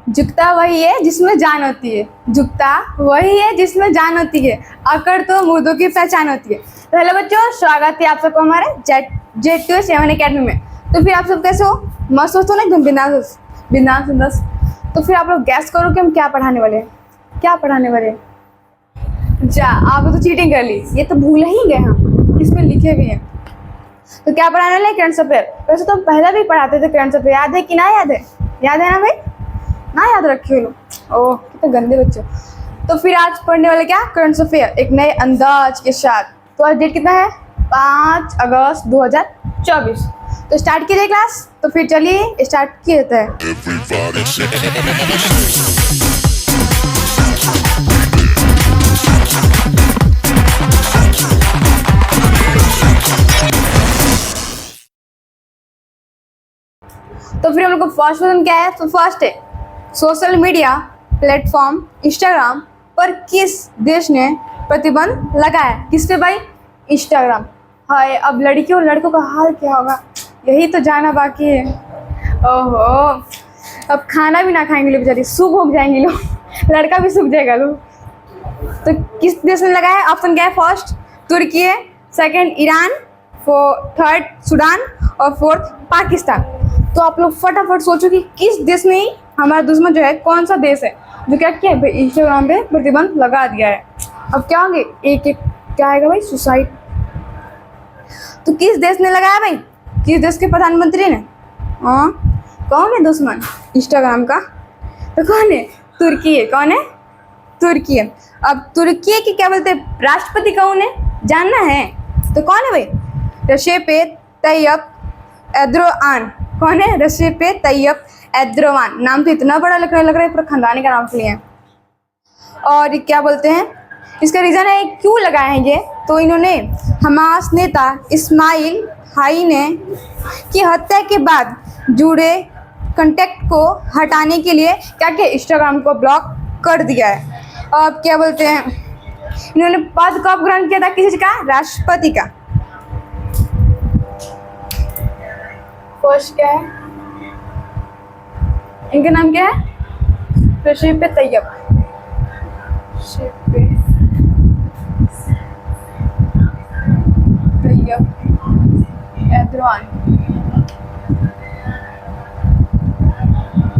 झुकता वही है जिसमें जान होती है, झुकता वही है जिसमें जान होती है, अकड़ तो मुर्दों की पहचान होती है। तो हेलो बच्चों, स्वागत है आप सबको हमारे J2 अकेडमी में। तो फिर आप सब कैसे हो? मस्त हो तो ना, एकदम बिंदास बिंदास। तो फिर आप लोग गैस करो कि हम क्या पढ़ाने वाले हैं, क्या पढ़ाने वाले हैं। अच्छा, आपने तो चीटिंग कर ली, ये तो भूल ही गए हम, इसमें लिखे भी हैं। तो क्या पढ़ाने वाले हैं? Current affair. वैसे तो हम पहले भी पढ़ाते थे करंट अफेयर, याद है कि ना? याद है, याद है ना भाई? ना याद रखे लो। ओह कितने गंदे बच्चे। तो फिर आज पढ़ने वाले क्या? करंट अफेयर एक नए अंदाज के साथ। तो आज डेट कितना है? 5 अगस्त 2024। तो स्टार्ट कीजिए क्लास। तो फिर चलिए स्टार्ट किए जाता है। तो फिर हम लोग को फर्स्ट क्वेश्चन क्या है? तो फर्स्ट है, सोशल मीडिया प्लेटफॉर्म इंस्टाग्राम पर किस देश ने प्रतिबंध लगाया? किस पे भाई? इंस्टाग्राम। हाय, अब लड़कियों लड़कों का हाल क्या होगा, यही तो जाना बाकी है। ओहो, अब खाना भी ना खाएंगे लोग, बेचारी सूख हो जाएंगे लोग, लड़का भी सूख जाएगा लोग। तो किस देश ने लगाया? ऑप्शन क्या है? फर्स्ट तुर्की है, सेकंड ईरान, थर्ड सूडान और फोर्थ पाकिस्तान। तो आप लोग फटाफट सोचो कि किस देश ने हमारा दुश्मन जो है, कौन सा देश है जो क्या किया है? इंस्टाग्राम पे प्रतिबंध लगा दिया है। अब क्या होंगे? एक एक क्या आएगा भाई? सुसाइड। तो किस देश ने लगाया भाई? किस देश के प्रधानमंत्री ने? हाँ, कौन है दुश्मन इंस्टाग्राम का? तो कौन है? तुर्की है। कौन है? तुर्की है। अब तुर्की की क्या बोलते हैं राष्ट्रपति कौन है, जानना है? तो कौन है भाई? Rashid Tayyip Erdogan. कौन है? Rashid Tayyip Erdogan. नाम तो इतना बड़ा लग रहा है, पूरा खानदानी का नाम लिए हैं। और क्या बोलते हैं, इसका रीज़न है क्यों लगाए हैं ये? तो इन्होंने हमास नेता इस्माइल हानिये की हत्या के बाद जुड़े कंटेंट को हटाने के लिए क्या किया? इंस्टाग्राम को ब्लॉक कर दिया है। और क्या बोलते हैं, इन्होंने पद कब ग्रहण किया था? किसी का? राष्ट्रपति का। फर्स्ट क्या है? इनका नाम क्या है? Rashid Tayyip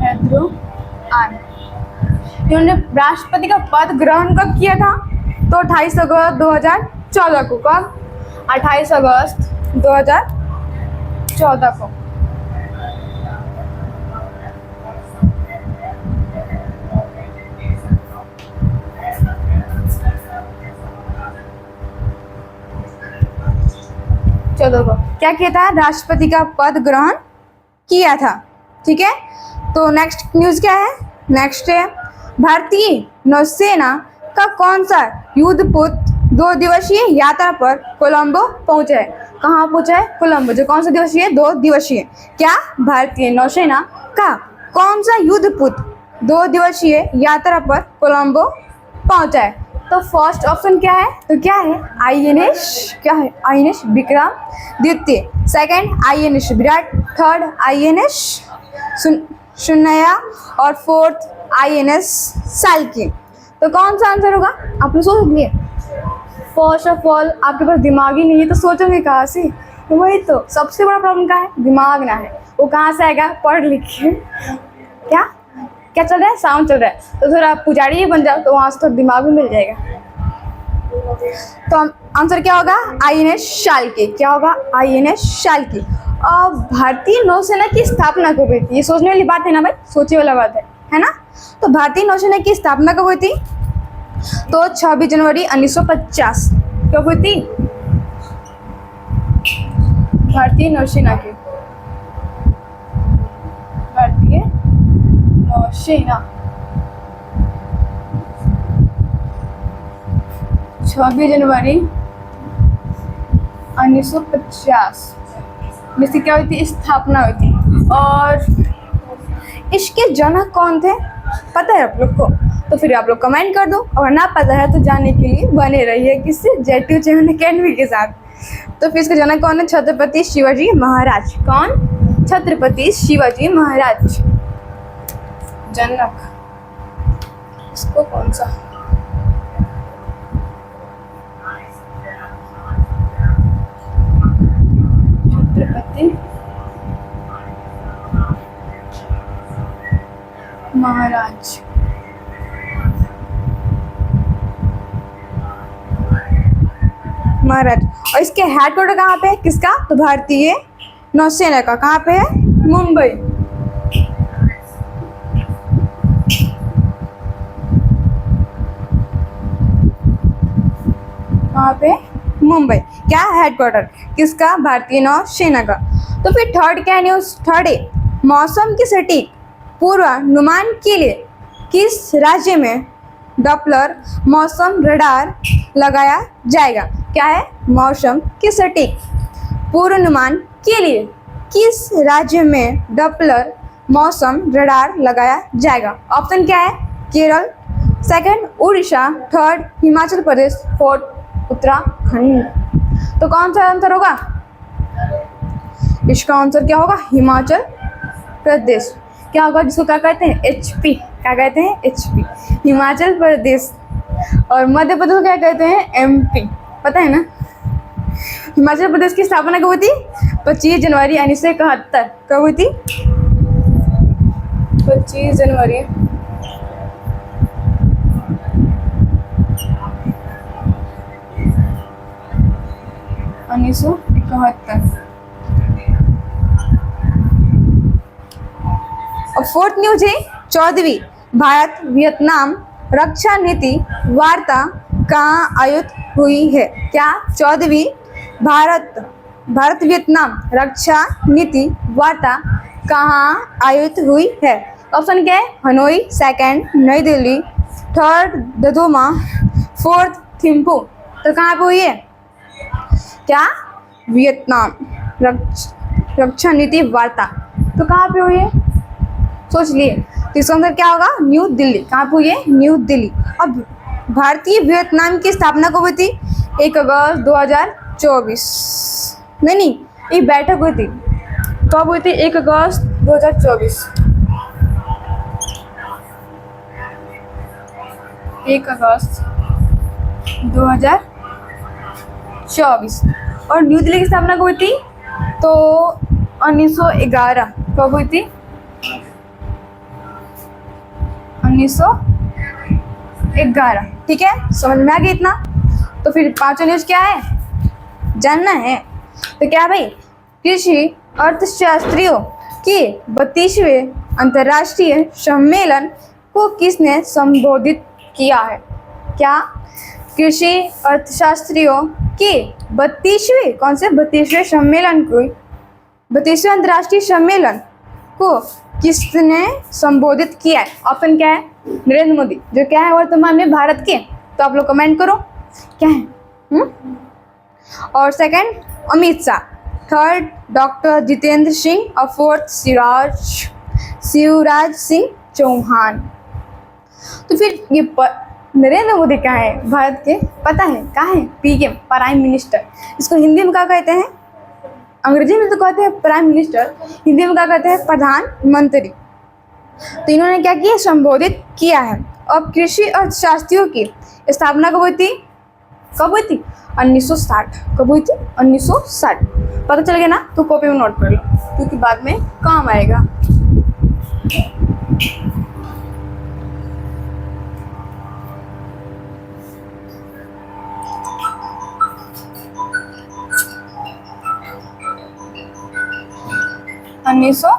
Erdogan. इन्होंने राष्ट्रपति का पद ग्रहण कब किया था? तो 28 अगस्त 2014 को। कब? 28 अगस्त 2014 को। चलो क्या किया था? राष्ट्रपति का पद ग्रहण किया था। ठीक है, तो नेक्स्ट न्यूज़ क्या है? नेक्स्ट है, भारतीय नौसेना का कौन सा युद्धपोत 2 दिवसीय यात्रा पर कोलंबो पहुंचा है? कहाँ पहुंचा है? कोलंबो। जो कौन सा दिवसीय? 2 दिवसीय। क्या? भारतीय नौसेना का कौन सा युद्धपोत 2 दिवसीय यात्रा पर कोलंबो पहुंचा है? तो फर्स्ट ऑप्शन क्या है? तो क्या है? INS। क्या है? INS Vikramaditya. Second INS Virat. Third INS सुनया और फोर्थ INS साल्की। तो कौन सा आंसर होगा? आप लोग सोच लिए। फर्स्ट ऑफ ऑल आपके पास दिमाग ही नहीं है तो सोचोगे कहाँ से? वही तो सबसे बड़ा प्रॉब्लम का है, दिमाग ना है। वो कहाँ से आएगा? पढ़ लिख के। क्या क्या चल रहा है? साउंड चल रहा है। तो थोड़ा पुजारी ही बन जाओ तो वहाँ से थोड़ा दिमाग भी मिल जाएगा। तो आंसर क्या होगा? INS Schalke. क्या होगा? INS Schalke. और भारतीय नौसेना की स्थापना कब हुई थी? ये सोचने वाली बात है ना भाई, सोचने वाला बात है ना? तो भारतीय नौसेना की स्थापना कब हुई थी? तो 26 जनवरी 1950। कब हुई थी भारतीय नौसेना की? भारतीय नौसेना 26 जनवरी 1950 में से क्या हुई थी? स्थापना हुई थी। और इसके जनक कौन थे? पता है आप लोग को? तो फिर आप लोग कमेंट कर दो, और ना पता है तो जानने के लिए बने रहिए किससे? J2 अकेडमी के साथ। तो फिर इसका जनक कौन है? छत्रपति शिवाजी महाराज। कौन? छत्रपति शिवाजी महाराज। जनक, इसको कौन सा, छत्रपति महाराज। महाराज। और इसके हेडक्वार्टर कहाँ पे है, किसका, तो भारतीय नौसेना का। कहाँ पे है, मुंबई। कहाँ पे, मुंबई। क्या हेडक्वार्टर, किसका, भारतीय नौसेना का। तो फिर थर्ड क्या न्यूज, थर्ड है मौसम की सटीक पूर्वानुमान के लिए किस राज्य में डॉपलर मौसम रडार लगाया जाएगा। क्या है, मौसम की सटीक पूर्वानुमान के लिए किस राज्य में डॉपलर मौसम रडार लगाया जाएगा। ऑप्शन क्या है, Kerala, second Orissa, third Himachal Pradesh, fourth Uttarakhand. तो कौन सा आंसर होगा, इसका आंसर क्या होगा, हिमाचल प्रदेश। क्या होगा, जिसको क्या कहते हैं, HP, क्या कहते हैं, HP, हिमाचल प्रदेश। और मध्य प्रदेश को क्या कहते हैं, MP, पता है ना। हिमाचल प्रदेश की स्थापना कब हुई थी, 25 जनवरी 1971। कब हुई थी, 25 जनवरी 1971। और फोर्थ न्यूज है 14वीं भारत वियतनाम रक्षा नीति वार्ता कहाँ आयोजित हुई है। क्या, 14वीं भारत वियतनाम रक्षा नीति वार्ता कहाँ आयोजित हुई है। ऑप्शन क्या है, हनोई, सेकंड नई दिल्ली, थर्ड ददोमा, फोर्थ थिम्पू। तो कहाँ पे हुई है, क्या, वियतनाम रक्षा नीति वार्ता। तो कहाँ पे हुई है, सोच लिए। तो इसका आंसर क्या होगा, न्यू दिल्ली। कहाँ पे हुई है, न्यू दिल्ली। अब भारतीय वियतनाम की स्थापना कब हुई थी, 1 अगस्त 2024। नहीं, ये बैठक हुई थी, कब हुई थी, 1 अगस्त 2024। 1 अगस्त 2024। और न्यू दिल्ली की स्थापना कब हुई थी, तो 1911। कब हुई थी, 1911। ठीक है, समझ में आ गया इतना। तो फिर पांचवा न्यूज क्या है, जानना है। तो क्या भाई, कृषि अर्थशास्त्रियों के 32वें अंतर्राष्ट्रीय सम्मेलन को किसने संबोधित किया है। क्या, कृषि अर्थशास्त्रियों के 32वें, कौन से 32वें सम्मेलन को, 32वें अंतर्राष्ट्रीय सम्मेलन को किसने संबोधित किया है। ऑप्शन क्या है, नरेंद्र मोदी, जो क्या है वर्तमान में भारत के। तो आप लोग कमेंट करो क्या है। और second Amit Shah, third doctor Jitendra Singh, और फोर्थ शिवराज सिंह चौहान। तो फिर ये नरेंद्र मोदी क्या है भारत के, पता है, कहाँ है, PM, प्राइम मिनिस्टर। इसको हिंदी में क्या कहते हैं, अंग्रेजी में तो कहते हैं प्राइम मिनिस्टर, हिंदी में क्या कहते हैं, प्रधानमंत्री। तो इन्होंने क्या किया, संबोधित किया है। अब कृषि अर्थशास्त्रियों की स्थापना कब हुई थी, 1960। कब हुई थी, 1960। पता चल गया ना, तो कॉपी में नोट कर लो, क्योंकि बाद में काम आएगा। उन्नीस सौ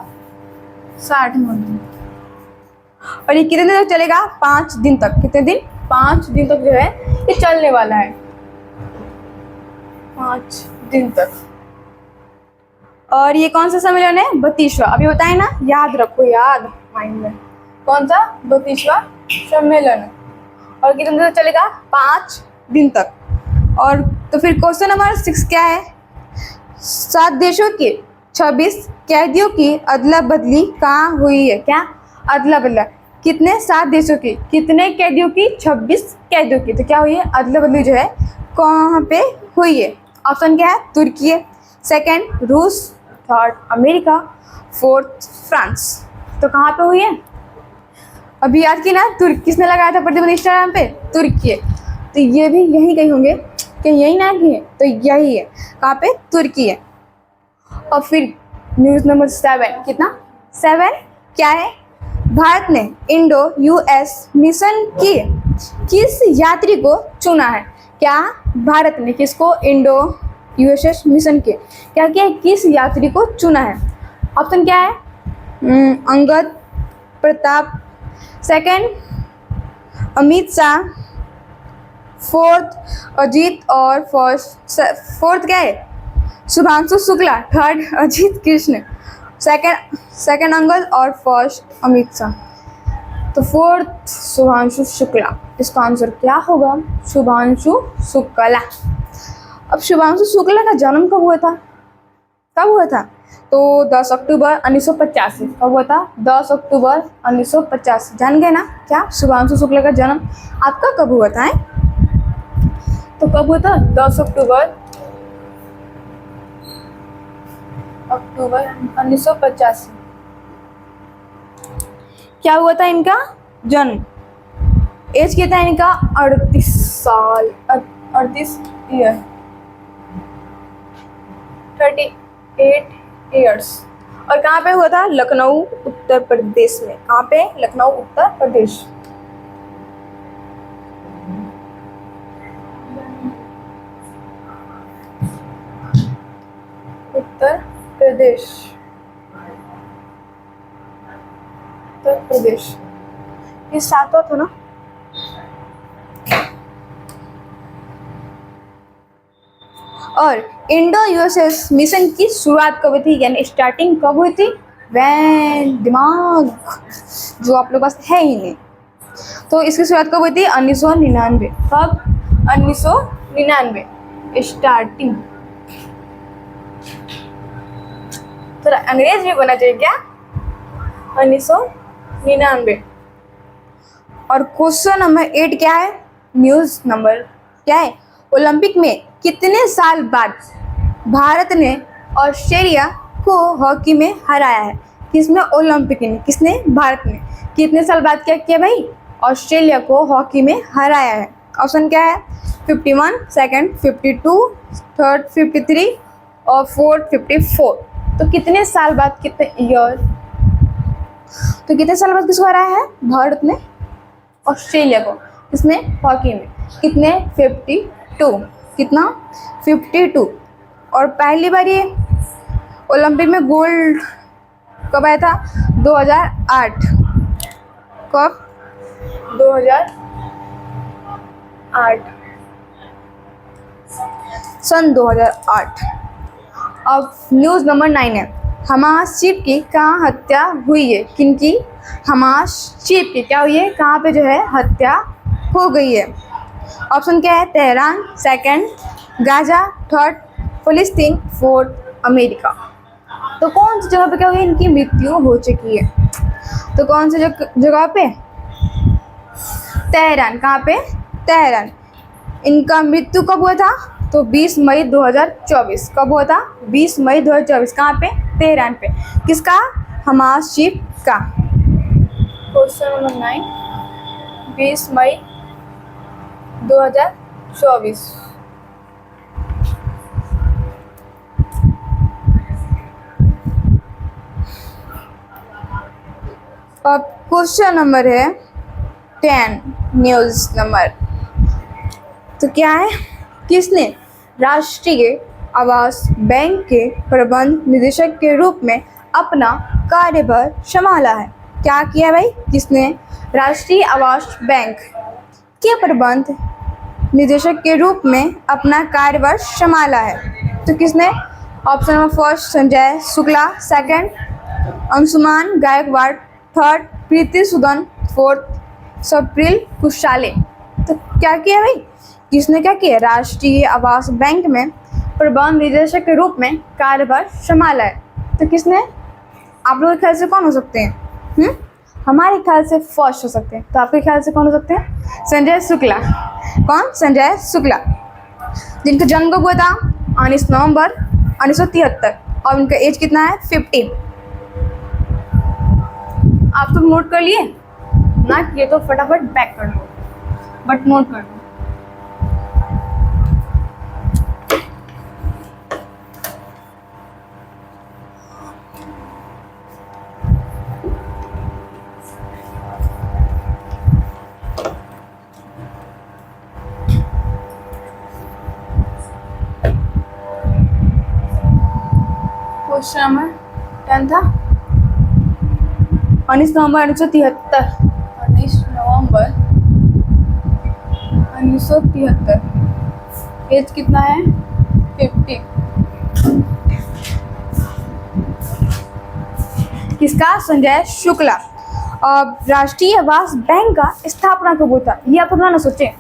60 में। और ये कितने दिन तक चलेगा, 5 दिन तक। कितने दिन, 5 दिन तक जो है ये चलने वाला है, 5 दिन तक। और ये कौन सा सम्मेलन है, 32वां। अभी बताए ना, याद रखो, याद माइंड में, कौन सा, 32वां सम्मेलन है। और कितने दिन तक चलेगा, 5 दिन तक। और तो फिर क्वेश्चन नंबर 6 क्या है, 7 देशों के 26 कैदियों की अदला बदली कहाँ हुई है। क्या, अदला बदला, कितने, 7 देशों की, कितने कैदियों की, 26 कैदियों की। तो क्या हुई है, अदला बदली जो है कहाँ पे हुई है। ऑप्शन क्या है, तुर्की, सेकंड रूस, थर्ड अमेरिका, फोर्थ फ्रांस। तो कहाँ पे हुई है, अभी याद की ना, तुर्क किसने लगाया था प्रतिबंध इंस्टाग्राम पे? तुर्की है। तो ये भी यही कहीं होंगे कि यही ना की है, तो यही है। कहाँ पे? तुर्की है। और फिर न्यूज़ नंबर 7, कितना? 7 क्या है? भारत ने इंडो यूएस मिशन की किस यात्री को चुना है? क्या भारत ने किसको इंडो यूएस मिशन के क्या किया? किस यात्री को चुना है? ऑप्शन क्या है? अंगद प्रताप, सेकंड अमित शाह, फोर्थ अजीत और फोर्थ क्या है? शुभांशु शुक्ला, थर्ड अजीत कृष्ण, सेकंड अंगद और फर्स्ट अमित शाह। तो फोर्थ शुभांशु शुक्ला, इसका आंसर क्या होगा? शुभांशु शुक्ला। अब शुभांशु शुक्ला का जन्म कब हुआ था? कब हुआ था? तो 10 अक्टूबर 1985। कब हुआ था? 10 अक्टूबर 1985। जान गए ना क्या शुभांशु शुक्ला का जन्म आपका कब हुआ था? तो कब हुआ था? 10 अक्टूबर 1985। क्या हुआ था इनका जन्म? एज क्या था इनका? 38 साल, 38 ईयर, 38 ईयर्स। और कहाँ पे हुआ था? लखनऊ उत्तर प्रदेश में। कहाँ पे? लखनऊ उत्तर प्रदेश। उत्तर प्रदेश, उत्तर प्रदेश। ये 7वां था ना? और इंडो यूएसएस मिशन की शुरुआत कब हुई थी, यानी स्टार्टिंग कब हुई थी? वैन दिमाग जो आप लोगों के पास है ही नहीं। तो इसकी शुरुआत कब हुई थी? 1999। कब? 1999 स्टार्टिंग। थोड़ा अंग्रेज भी बोलना चाहिए क्या? 1999। और क्वेश्चन नंबर 8 क्या है? न्यूज़ नंबर क्या है? ओलंपिक में कितने साल बाद भारत ने ऑस्ट्रेलिया को हॉकी में हराया है? किसने? ओलंपिक में। किसने? भारत ने। कितने साल बाद क्या किया भाई? ऑस्ट्रेलिया को हॉकी में हराया है। ऑप्शन क्या है? 51, सेकंड 52, थर्ड 53 और फोर्थ 54। तो कितने साल बाद, कितने ईयर, तो कितने साल बाद किसको हराया है? भारत ने ऑस्ट्रेलिया को। किसने? हॉकी में। कितने? 52। कितना? 52। और पहली बार ये ओलंपिक में गोल्ड कब आया था? 2008। कब? 2008, सन 2008। अब न्यूज़ नंबर 9 है। हमास चीफ की कहाँ हत्या हुई है? किनकी? हमास चीफ की क्या हुई है? कहाँ पे जो है हत्या हो गई है? ऑप्शन क्या है? तेहरान, सेकंड गाजा, थर्ड फिलिस्तीन, फोर्थ अमेरिका। तो कौन सी जगह पे क्या हुई? इनकी मृत्यु हो चुकी है। तो कौन सी जगह पे? तेहरान। कहाँ पे? तेहरान। इनका मृत्यु कब हुआ था? तो 20 मई 2024। कब हुआ था? 20 मई 2024। कहाँ पे? तेहरान पे। किसका? हमास चीफ का। क्वेश्चन नंबर 9, 20 मई 2024। अब क्वेश्चन नंबर है 10, न्यूज़ नंबर। तो क्या है? किसने राष्ट्रीय आवास बैंक के प्रबंध निदेशक के रूप में अपना कार्यभार संभाला है? क्या किया भाई? किसने राष्ट्रीय आवास बैंक के प्रबंध निदेशक के रूप में अपना कार्यभार संभाला है? तो किसने? Option number first Sanjay Shukla, second Anshuman Gaekwad, third Preeti Sudan, fourth Swapnil Kusale. तो क्या किया भाई? किसने क्या किया? राष्ट्रीय आवास बैंक में प्रबंध निदेशक के रूप में कार्यभार संभाला है। तो किसने? आप लोगों के ख्याल से कौन हो सकते हैं? हमारे ख्याल से फर्स्ट हो सकते हैं। तो आपके ख्याल से कौन हो सकते हैं? संजय शुक्ला। कौन? संजय शुक्ला, जिनका जन्म कब हुआ था? 19 नवंबर 1973। और उनका एज कितना है? 50। आप तो नोट कर लिए? ना किए तो फटाफट बैक कर लो, बट नोट कर लो। क्वेश्चन नंबर 10 था 19 नवंबर 1973। 19 नवंबर 1973। एज कितना है? 50। किसका? संजय शुक्ला। राष्ट्रीय आवास बैंक का स्थापना कब हुआ था? ये आप अपना ना सोचें,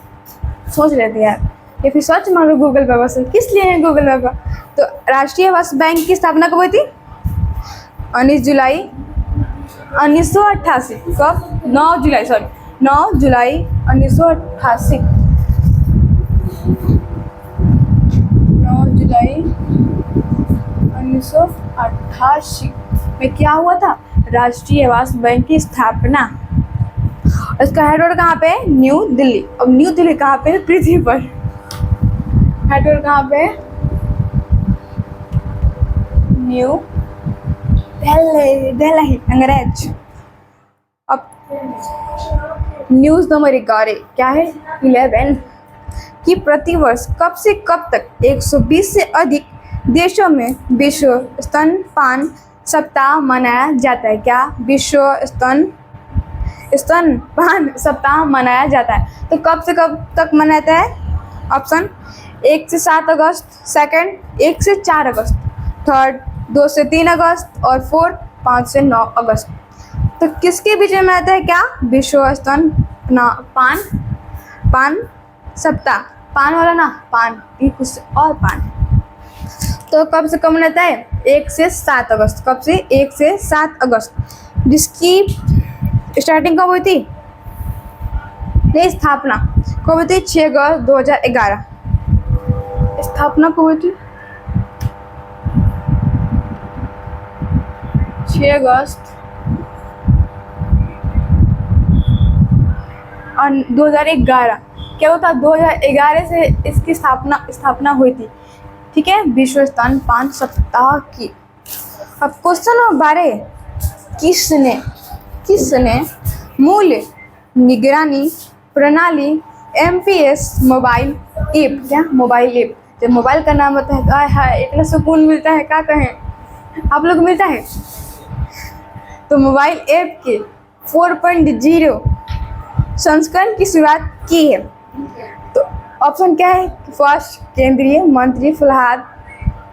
सोच लेते यार, या फिर सर्च मारो गूगल पर। बस किस लिए है गूगल पर? तो राष्ट्रीय आवास बैंक की स्थापना कब हुई थी? 19 जुलाई 1988। कब? 9 जुलाई, सॉरी 9 जुलाई 1988। 9 जुलाई 1988 में क्या हुआ था? राष्ट्रीय आवास बैंक की स्थापना। इसका हेडक्वार्टर कहाँ पे है? न्यू दिल्ली। अब न्यू दिल्ली कहाँ पे है? पृथ्वी पर। हेडक्वार्टर कहाँ पे है? न्यू दिल्ली, अंग्रेज। अब न्यूज नंबर 11 क्या है? 11 कि प्रतिवर्ष कब से कब तक 120 से अधिक देशों में विश्व स्तनपान सप्ताह मनाया जाता है? क्या? विश्व स्तनपान सप्ताह मनाया जाता है। तो कब से कब तक मनाता है? ऑप्शन 1 से 7 अगस्त, सेकंड 1 से 4 अगस्त, थर्ड 2 से 3 अगस्त और फोर्थ 5 से 9 अगस्त। तो किसके बीच में आता है? क्या? विश्व स्तनपान सप्ताह। पान वाला ना, पान ये कुछ और पान। तो कब से कब मनाता है? 1 से 7 अगस्त। कब से? 1 से 7 अगस्त। जिसकी स्टार्टिंग कब हुई थी? नहीं, स्थापना कब हुई थी? 6 अगस्त 2011। स्थापना कब हुई थी? 6 अगस्त 2011। क्या होता? 2011 से इसकी स्थापना हुई थी। ठीक है, विश्व स्तनपान सप्ताह की। अब क्वेश्चन नंबर 12, किसने मूल्य निगरानी प्रणाली MPS मोबाइल ऐप, क्या मोबाइल ऐप, जब मोबाइल का नाम होता है तो हाय इतना सुकून मिलता है, क्या कहें आप लोग, मिलता है। तो मोबाइल ऐप के 4.0 संस्करण की शुरुआत की है। तो ऑप्शन क्या है? फर्स्ट केंद्रीय मंत्री प्रहलाद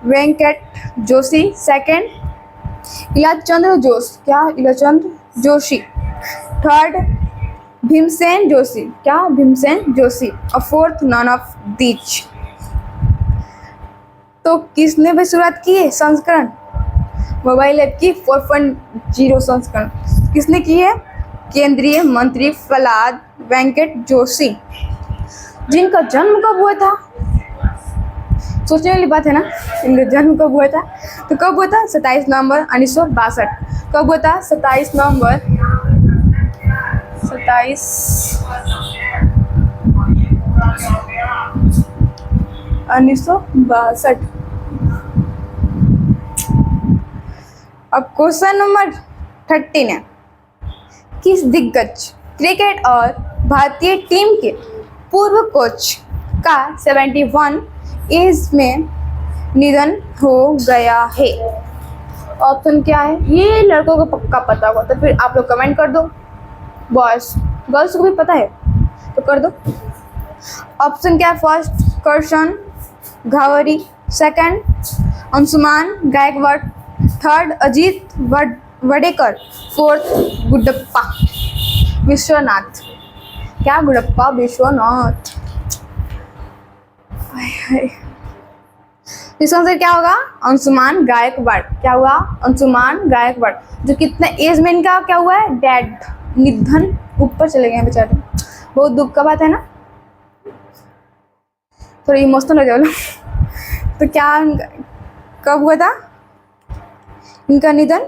वेंकट जोशी, सेकंड इलाचंद्र जोशी, क्या इलाचंद्र जोशी, थर्ड भीमसेन जोशी, क्या भीमसेन जोशी, और फोर्थ नॉन ऑफ दीज। तो किसने भी शुरुआत की है संस्करण मोबाइल ऐप की? 4.0 संस्करण किसने की है? केंद्रीय मंत्री प्रहलाद वेंकट जोशी। जिनका जन्म कब हुआ था? सोचने वाली बात है ना, इनका जन्म कब हुआ था? तो कब हुआ था? 27 नवंबर 1962। कब हुआ था? 27 नवंबर 1962। अब क्वेश्चन नंबर 13 है, किस दिग्गज क्रिकेट और भारतीय टीम के पूर्व कोच का 71 एज में निधन हो गया है? ऑप्शन क्या है? ये लड़कों को पक्का पता होगा, तो फिर आप लोग कमेंट कर दो। बॉयज गर्ल्स को भी पता है तो कर दो। ऑप्शन क्या है? First Karsan Ghavri, second Anshuman Gaekwad, third Ajit Wadekar, fourth Gundappa Viswanath. क्या? गुड्डप्पा विश्वनाथ। इसका आंसर क्या होगा? अंशुमान गायकवाड़। क्या हुआ? अंशुमान गायकवाड़, जो कितने एज में इनका क्या हुआ है? डेड, निधन, ऊपर चले गए बेचारे। बहुत दुख का बात है ना, थोड़ी इमोशनल हो जाओ। तो क्या कब हुआ था इनका निधन?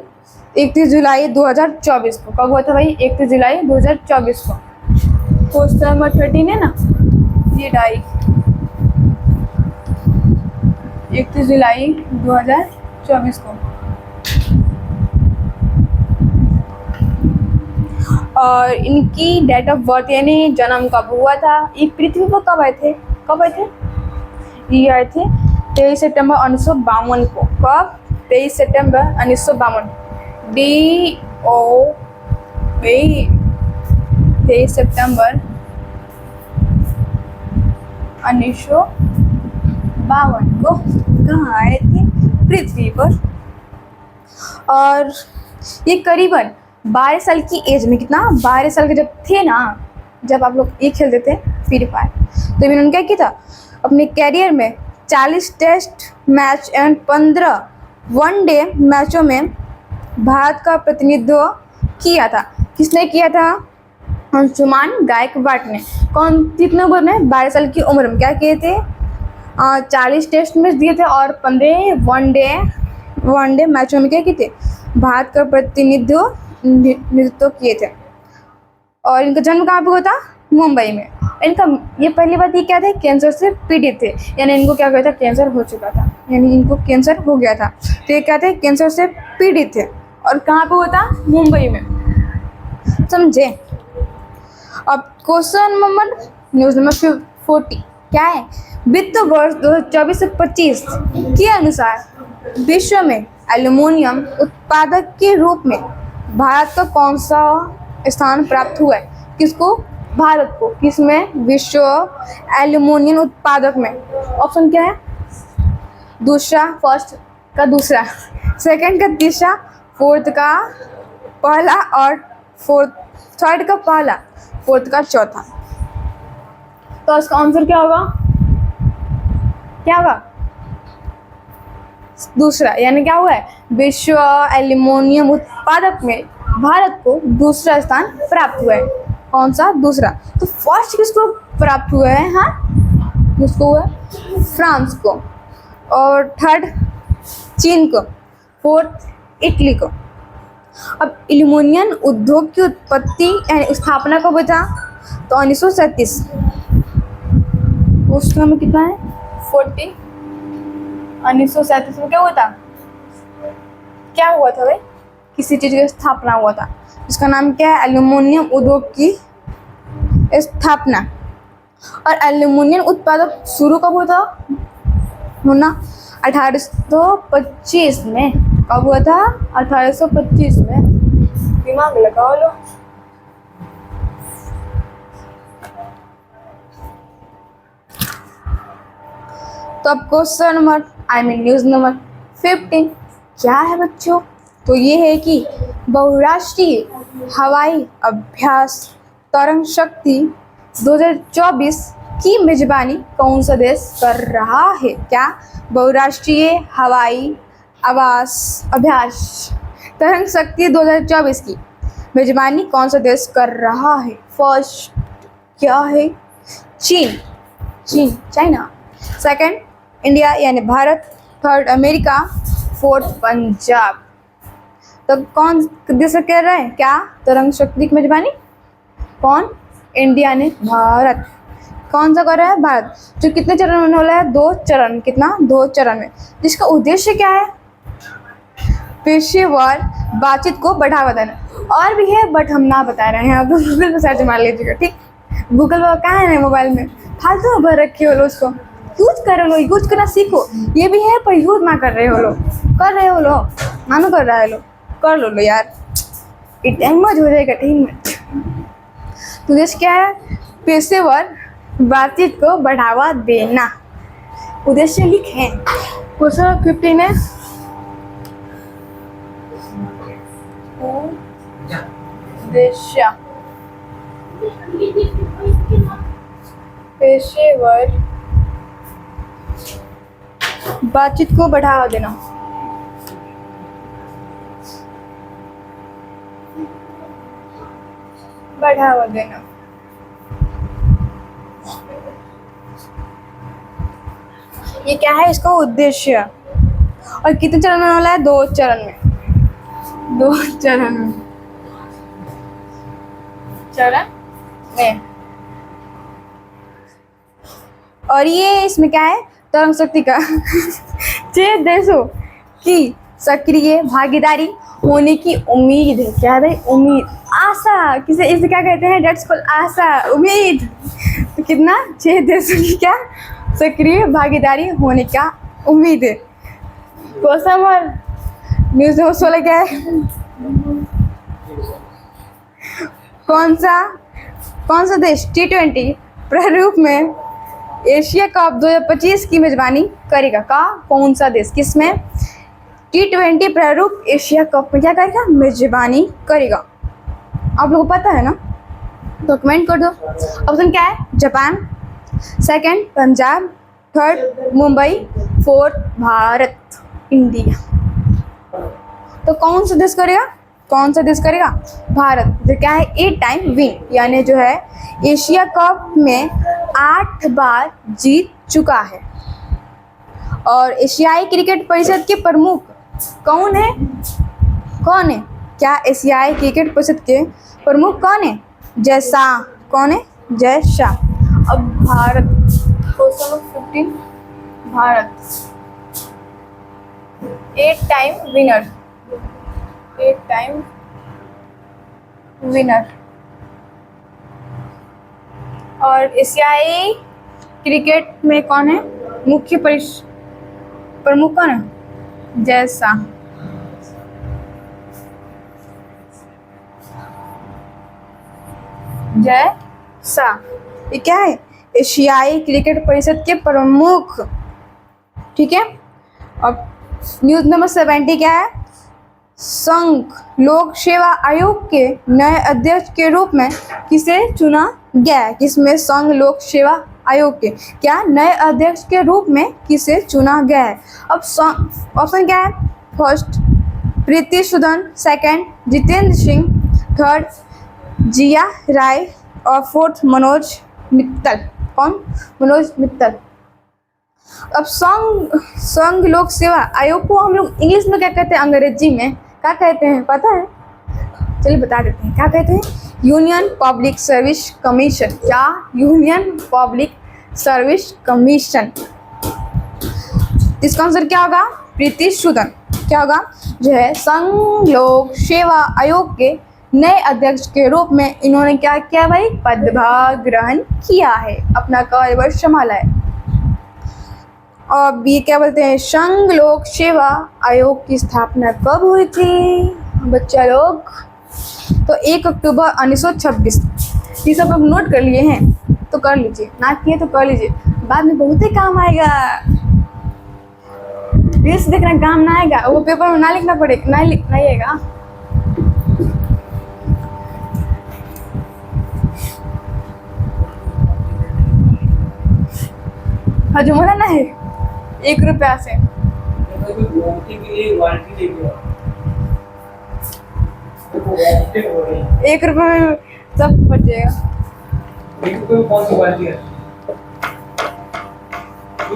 31 जुलाई 2024 को। कब हुआ था भाई? 31 जुलाई 2024 को। क्वेश्चन नंबर 13 है ना, ये डाई 31 जुलाई 2024 को। और इनकी डेट ऑफ बर्थ यानी जन्म कब हुआ था? ये पृथ्वी पर कब आए थे? ये आए थे 23 सितंबर 1952 को। कब? 23 सितंबर 1952। तेईस सितंबर 1952 को कहाँ आए थे? पृथ्वी पर। और ये करीबन 12 साल की एज में, कितना 12 साल के जब थे ना, जब आप लोग ये खेलते थे फ्री फायर, तो इन्होंने क्या किया था अपने कैरियर में? 40 टेस्ट मैच एंड 15 वनडे मैचों में भारत का प्रतिनिधित्व किया था। किसने किया था? अंशुमान गायकवाड़ ने। कौन? कितने उम्र में? 12 साल की उम्र में क्या किए थे? 40 टेस्ट मैच दिए थे और 15 वनडे मैचों में क्या किए थे? भारत का प्रतिनिधित्व किए थे। और इनका जन्म कहाँ पे हुआ था? मुंबई में। इनका ये पहली बात ये क्या थे? कैंसर से पीड़ित थे, यानी इनको क्या कहता था? कैंसर हो चुका था, यानी इनको कैंसर हो गया था। तो ये क्या थे? कैंसर से पीड़ित थे। और कहाँ पे हुआ था? मुंबई में। समझे? अब क्वेश्चन नंबर न्यूज नंबर 40 क्या है? वित्त वर्ष 2024 से 25 के अनुसार विश्व में एल्युमिनियम उत्पादक के रूप में भारत का कौन सा स्थान प्राप्त हुआ है? किसको? भारत को। किसमें? विश्व एल्युमिनियम उत्पादक में। ऑप्शन क्या है? दूसरा, फर्स्ट का दूसरा, सेकंड का तीसरा, फोर्थ का पहला और थर्ड का पहला, फोर्थ का चौथा। तो इसका आंसर क्या होगा? दूसरा, यानी क्या हुआ है? विश्व एल्युमिनियम उत्पादक में भारत को दूसरा स्थान प्राप्त हुआ है। कौन सा? दूसरा। तो फर्स्ट किसको प्राप्त हुआ है? हाँ, किसको हुआ है? फ्रांस को। और थर्ड चीन को, फोर्थ इटली को। अब एल्युमिनियम उद्योग की उत्पत्ति यानी स्थापना कब हुआ था? तो 1937। क्वेश्चन नंबर कितना है? 40। 1937 में क्या हुआ था? क्या हुआ था भाई? किसी चीज़ की स्थापना हुआ था, इसका नाम क्या है? एल्युमिनियम उद्योग की स्थापना। और एल्युमिनियम उत्पादक शुरू कब हुआ था? 1825 में। कब हुआ था? 1825 में। दिमाग लगाओ लो। तो अब क्वेश्चन नंबर न्यूज नंबर 15 क्या है बच्चों? तो ये है कि बहुराष्ट्रीय हवाई अभ्यास तरंग शक्ति 2024 की मेजबानी कौन सा देश कर रहा है? क्या? बहुराष्ट्रीय हवाई अभ्यास तरंग शक्ति 2024 की मेजबानी कौन सा देश कर रहा है? फर्स्ट क्या है? चीन, चाइना। सेकंड इंडिया यानी Bharat. Third America. Fourth Punjab. तो कौन देश कर रहा है? क्या? तरंग शक्ति की मेजबानी कौन? इंडिया ने। भारत। कौन सा कर रहा है? भारत। जो कितने चरण में होने वाला है? 2 चरण। कितना? 2 चरण में। जिसका उद्देश्य क्या है? पेशेवर बातचीत को बढ़ावा देना। और भी है बट हम ना बता रहे हैं, आप गूगल पर सर्च मार लीजिएगा, ठीक? गूगल पर कहाँ है? मोबाइल में फालतू भर रखे हो लो, उसको यूज करो लो, यूज करना सीखो। ये भी है पर यूज ना कर रहे हो लो, मानो कर रहा है लो, कर लो यार, टाइम मत हो जाएगा, टाइम मत। तो उद्देश्य क्या है? पेशेवर बातचीत को बढ़ावा देना। उद्देश्य लिखे। क्वेश्चन 15 है उद्देश्य पेशेवर बातचीत को बढ़ावा देना। ये क्या है? इसका उद्देश्य। और कितने चरण में वाला है? 2 चरण में। 2 चरण में। और ये इसमें क्या है, तरंग शक्ति का 6 देशों की सक्रिय भागीदारी होने की उम्मीद है। क्या है भाई? उम्मीद, आशा। किसे इसे क्या कहते हैं? डेट्स कॉल्ड आशा, उम्मीद। तो कितना? 6 देशों की क्या सक्रिय भागीदारी होने का उम्मीद है। क्वेश्चन और न्यूज नंबर 16 क्या है? कौन सा देश T20 प्रारूप में एशिया कप 2025 की मेजबानी करेगा? कौन सा देश किसमें T20 प्रारूप एशिया कप में क्या करेगा? मेजबानी करेगा। आप लोगों को पता है ना? तो कमेंट कर दो। ऑप्शन क्या है? Japan, second Punjab, third Mumbai, fourth Bharat, India. तो कौन सा देश करेगा? भारत। जो क्या है? 8 टाइम विन, यानी जो है एशिया कप में 8 बार जीत चुका है। और एशियाई क्रिकेट परिषद के प्रमुख कौन है? क्या एशियाई क्रिकेट परिषद के प्रमुख कौन है? जय शाह। कौन है? जय शाह। अब Bharat, question 15, Bharat 8 time winner और एशियाई क्रिकेट में कौन है मुख्य प्रमुख? कौन है? जय शाह। ये क्या है? एशियाई क्रिकेट परिषद के प्रमुख। ठीक है। अब न्यूज नंबर 70 क्या है? संघ लोक सेवा आयोग के नए अध्यक्ष के रूप में किसे चुना गया है? किसमें? संघ लोक सेवा आयोग के क्या नए अध्यक्ष के रूप में किसे चुना गया है? अब ऑप्शन क्या है? First Preeti Sudan, second Jitendra Singh, third जिया राय और फोर्थ मनोज मित्तल। कौन? मनोज मित्तल। अब संघ लोक सेवा आयोग को हम लोग इंग्लिश में क्या कहते हैं? अंग्रेजी में क्या कहते हैं पता है? चलिए बता देते हैं। क्या कहते हैं? Union Public Service Commission. क्या? Union Public Service Commission. इसका आंसर क्या होगा? प्रीति सूदन। क्या होगा? जो है संघ लोक सेवा आयोग के नए अध्यक्ष के रूप में इन्होंने क्या किया भाई? पदभार ग्रहण किया है, अपना कार्यभार संभाला है। और ये क्या बोलते हैं? संघ लोक सेवा आयोग की स्थापना कब हुई थी बच्चा लोग? तो 1 अक्टूबर 1926। ये सब आप नोट कर लिए हैं तो कर लीजिए, ना किए तो कर लीजिए, बाद में बहुत ही काम आएगा। रील्स देखना काम ना आएगा, वो पेपर में ना लिखना पड़ेगा, नहीं आएगा। हजूमना ना है 1 रुपया से। 1 रुपये में सब बचेगा। 1 रुपये में कौन सी बाल्टी है?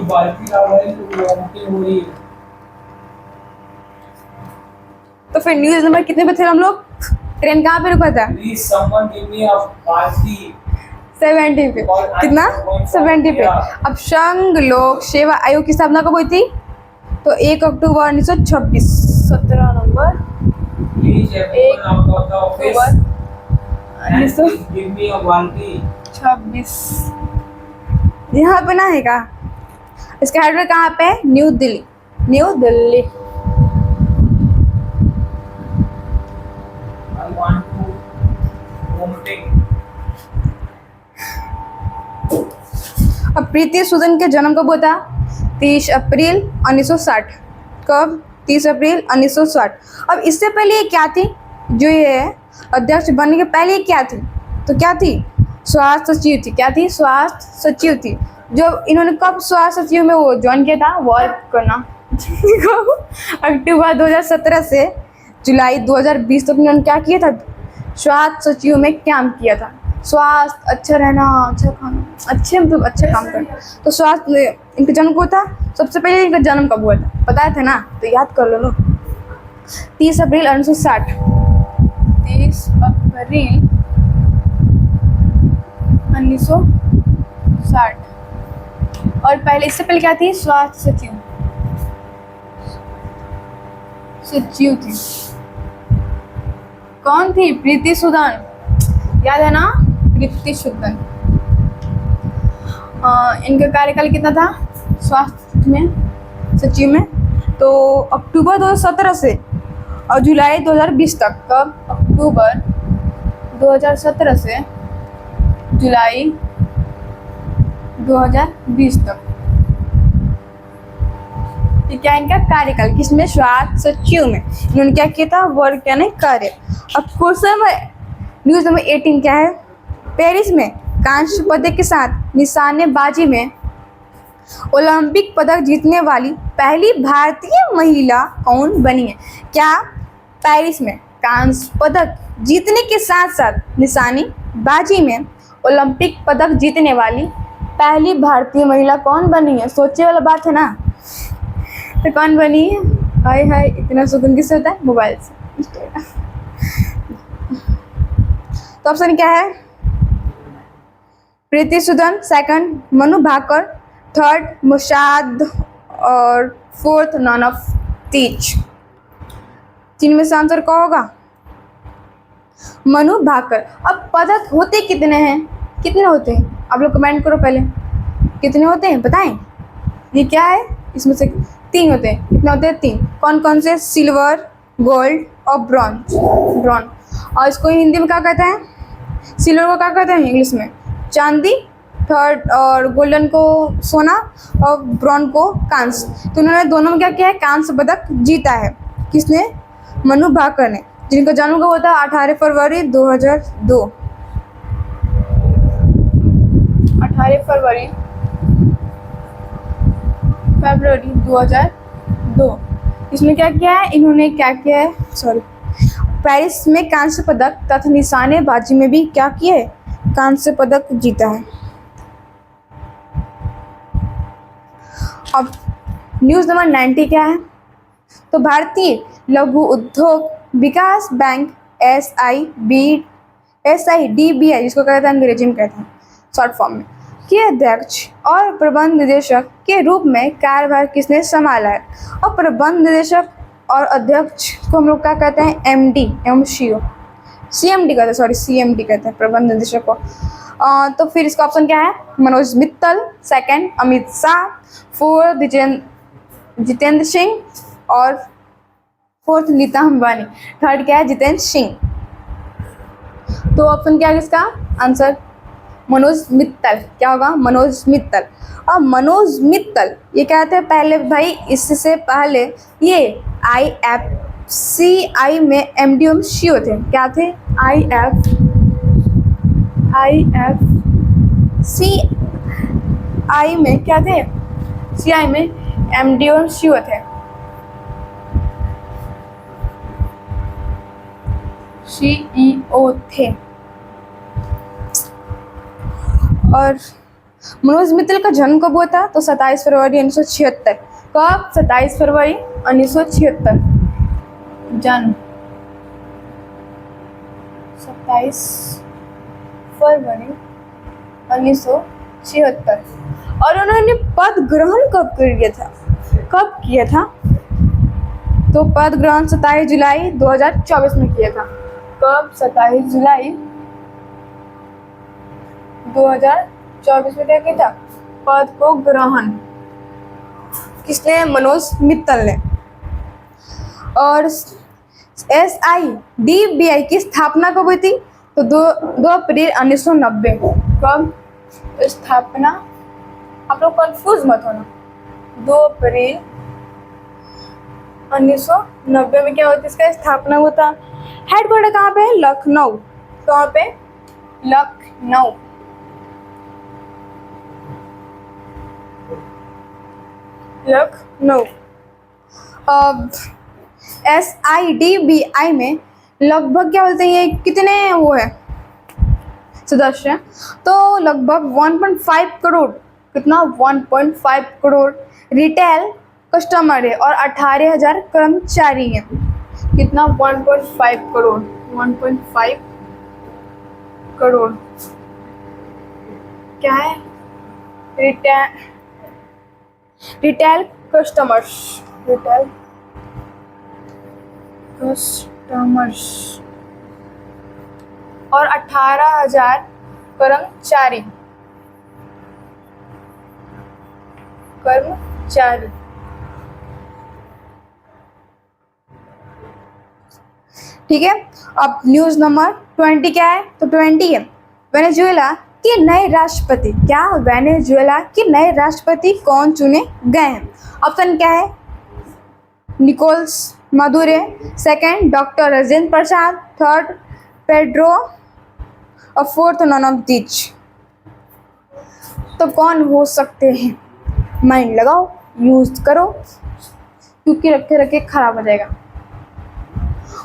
बाल्टी ला रहा है तो वॉमिटिंग हो रही है। तो फिर न्यूज नंबर कितने पे थे हम लोग? ट्रेन कहाँ पे रुका था? Please someone give me a बाल्टी। 70 पे। कितना? 70 पे। अब संघ लोक सेवा आयोग की स्थापना कब हुई थी? तो 1 अक्टूबर 1926। 17 नंबर 1 अक्टूबर 1926। यहाँ पे ना है का? इसका हेडक्वार्टर कहाँ पे है? न्यू दिल्ली। अब प्रीति सूदन के जन्म कब हुआ था? 30 अप्रैल 1960। कब? 30 अप्रैल 1960। अब इससे पहले ये क्या थी? जो ये अध्यक्ष बनने के पहले ये क्या थी? तो क्या थी? स्वास्थ्य सचिव थी। क्या थी? स्वास्थ्य सचिव थी। जो इन्होंने कब स्वास्थ्य सचिव में वो ज्वाइन किया था वर्क करना? अक्टूबर 2017 से जुलाई 2020 तक इन्होंने क्या किया था? स्वास्थ्य सचिव में काम किया था। स्वास्थ्य, अच्छा रहना, अच्छा खाना, अच्छे मतलब अच्छा काम करना। तो स्वास्थ्य, इनका जन्म कब था? सबसे पहले इनका जन्म कब हुआ था? पता था ना? तो याद कर लो। 30 अप्रैल 1960। 30 अप्रैल 1960। और पहले, इससे पहले क्या थी? स्वास्थ्य सचिव थी। कौन थी? प्रीति सूदन, याद है ना? प्रीति सूदन। इनका कार्यकाल कितना था स्वास्थ्य में सचिव में? तो अक्टूबर 2017 से और जुलाई 2020 तक। कब? अक्टूबर 2017 से जुलाई 2020 तक। ठीक है, इनका कार्यकाल किसमें? स्वास्थ्य सचिव में। इन्होंने क्या किया था? वर्क यानी कार्य। अब क्वेश्चन न्यूज नंबर 18 क्या है? पेरिस में कांस्य पदक के साथ निशानेबाजी में ओलंपिक पदक जीतने वाली पहली भारतीय महिला कौन बनी है? क्या पेरिस में कांस्य पदक जीतने के साथ साथ निशानेबाजी में ओलंपिक पदक जीतने वाली पहली भारतीय महिला कौन बनी है? सोचे वाला बात है ना। तो कौन बनी है? हाय हाय, इतना सुकून किससे होता है? मोबाइल से। तो ऑप्शन क्या है? प्रीति सूदन, सेकंड मनु भाकर, थर्ड मुशाद और फोर्थ नॉन ऑफ तीज। तीन में से आंसर क्या होगा? मनु भाकर। अब पदक होते कितने हैं? कितने होते हैं? आप लोग कमेंट करो पहले, कितने होते हैं बताएं। ये क्या है? इसमें से 3 होते हैं। कितने होते हैं? 3। कौन कौन से? सिल्वर, गोल्ड और ब्रॉन्ज। और इसको हिंदी में क्या कहते हैं? सिल्वर को क्या कहते हैं इंग्लिश में? चांदी। थर्ड और गोल्डन को सोना और ब्रॉन्ज को कांस्य। तो उन्होंने दोनों में क्या किया है? कांस्य पदक जीता है। किसने? मनु भाकर ने, जिनका जन्म कब होता है? 18 फरवरी 2002। 18 फरवरी 2002। इसमें क्या किया है इन्होंने? क्या किया है? पेरिस में कांस्य पदक तथा निशानेबाजी में भी क्या किया है? कांस्य पदक जीता है। अब न्यूज़ नंबर 90 क्या है? तो भारतीय लघु उद्योग विकास बैंक SIDBI, जिसको कहते हैं अंग्रेजी में कहते हैं शॉर्ट फॉर्म में, के अध्यक्ष और प्रबंध निदेशक के रूप में कार्यभार किसने संभाला है? और प्रबंध निदेशक और अध्यक्ष को हम लोग क्या कहते हैं? MD एवं CMD कहते हैं, CMD कहते हैं प्रबंध निदेशक को। तो फिर इसका ऑप्शन क्या है? मनोज मित्तल, सेकंड अमित शाह, फोर्थ जितेंद्र सिंह और फोर्थ नीता अंबानी, थर्ड क्या है? जितेंद्र सिंह। तो ऑप्शन क्या है इसका आंसर? मनोज मित्तल। क्या होगा? मनोज मित्तल। और मनोज मित्तल ये क्या थे पहले भाई? इससे पहले ये IFCI में MD एवं CO थे। क्या थे? IFCI में क्या थे? CI में MD एवं CO थे। CEO थे। और मनोज मित्तल का जन्म कब हुआ था? तो 27 फरवरी 1976। कब? 27 फरवरी 1976 जन्म। 27 फरवरी 1976। और उन्होंने पद ग्रहण कब किया था? तो पद ग्रहण 27 जुलाई 2024 में किया था। कब? 27 जुलाई 2024 में क्या किया था? पद को ग्रहण किसने? मनोज मित्तल ने। और SIDBI की स्थापना कब हुई थी? तो 2 अप्रैल 1990। कब स्थापना? आप लोग कंफ्यूज मत होना। 2 अप्रैल 1990 में क्या होती है? इसका स्थापना हुआ था। हेडक्वार्टर कहाँ पे है? लखनऊ। कहाँ पे? लखनऊ। अब SIDBI में लगभग क्या बोलते हैं, ये कितने वो है सदस्य? तो लगभग 1.5 करोड़। कितना? 1.5 करोड़ रिटेल कस्टमर है और 18,000 कर्मचारी हैं। कितना 1.5 करोड़ 1.5 करोड़ क्या है रिटेल कस्टमर्स और 18,000 कर्मचारी ठीक है। अब न्यूज नंबर 20 क्या है, तो 20 है वेनेजुएला के नए राष्ट्रपति। क्या वेनेजुएला के नए राष्ट्रपति कौन चुने गए हैं? ऑप्शन क्या है, Nicolas Maduro, second doctor Rajendra Prasad, third Pedro और फोर्थ नॉन ऑफ दिच। तो कौन हो सकते हैं? माइंड लगाओ, यूज करो, क्योंकि रखे रखे खराब हो जाएगा।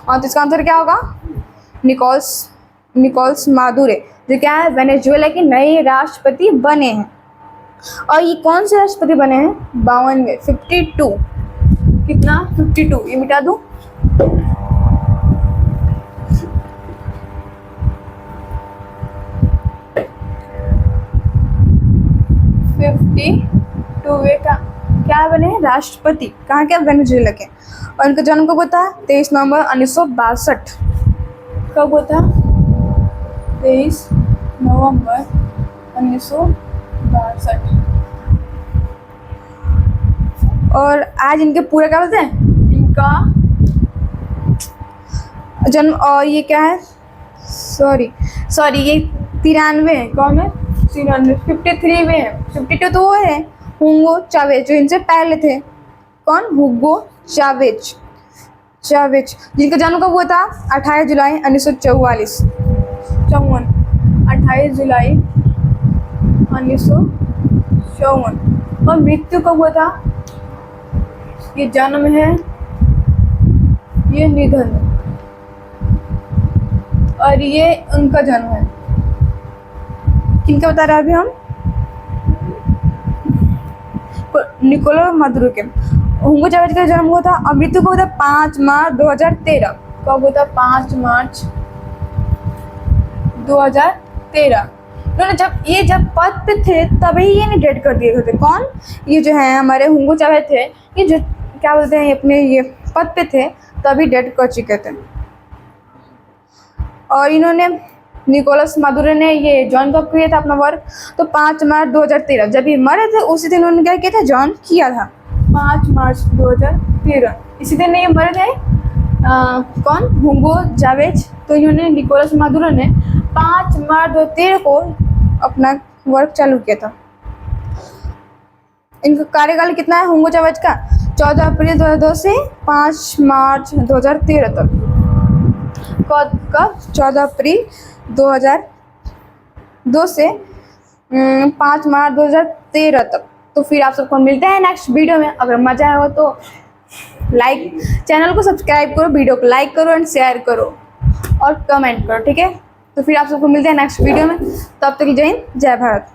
और तो इसका आंसर क्या होगा, निकोलस मादुरो, जो क्या है वेनेजुएला के नए राष्ट्रपति बने हैं। और ये कौन से राष्ट्रपति बने हैं? 52 52 कितना 52, ये मिटा दूं, का क्या बने हैं राष्ट्रपति, कहाँ के? वेनेजुएला के। और उनका जन्म कब होता है? 23 नवंबर 1962। कब होता? 23 नवंबर 1962। और आज इनके पूरे क्या बोलते हैं, इनका जन्म। और ये क्या है, सॉरी ये 93 है। कौन है? 53 में है। 52 तो वो है हुगो चावेज, जो इनसे पहले थे। कौन? हुगो चावेज, जिनका जन्म कब हुआ था? 28 जुलाई 1944। 28 जुलाई 1954। और मृत्यु कब हुआ था? ये जन्म है, ये निधन है, और ये उनका जन्म है। किनका बता रहे हैं अभी हम? निकोलस मादुरो के। हुगो चावेज का जन्म हुआ था और मृत्यु को हुआ था 5 मार्च 2013। कब हुआ था? 5 मार्च 2013। उन्होंने जब पद पे थे तभी ये नहीं डेट कर दिए थे। कौन? ये जो है हमारे हुगो चावेज थे, ये जो क्या बोलते हैं अपने ये पद पे थे तभी डेट कर चुके थे। और इन्होंने निकोलस मादुरो ने ये जॉइन कब किया था अपना वर्क? तो 5 मार्च 2013। जब ये मरे थे उसी दिन उन्होंने क्या किया था? जॉइन किया था 5 मार्च 2013। इसी दिन ये मरे थे। कौन? हुगो चावेज। तो इन्होंने निकोलस मादुरो ने 5 मार्च 2013 को अपना वर्क चालू किया था। इनका कार्यकाल कितना है हुगो चावेज का? 14 अप्रैल 2002 से 5 मार्च 2013 तक। कब? 14 अप्रैल 2002 से 5 मार्च 2013 तक। तो फिर आप सबको मिलते हैं नेक्स्ट वीडियो में। अगर मज़ा आया हो तो चैनल को सब्सक्राइब करो, वीडियो को लाइक करो एंड शेयर करो और कमेंट करो, ठीक है। तो फिर आप सबको मिलते हैं नेक्स्ट वीडियो में। तब तक जय हिंद, जय भारत।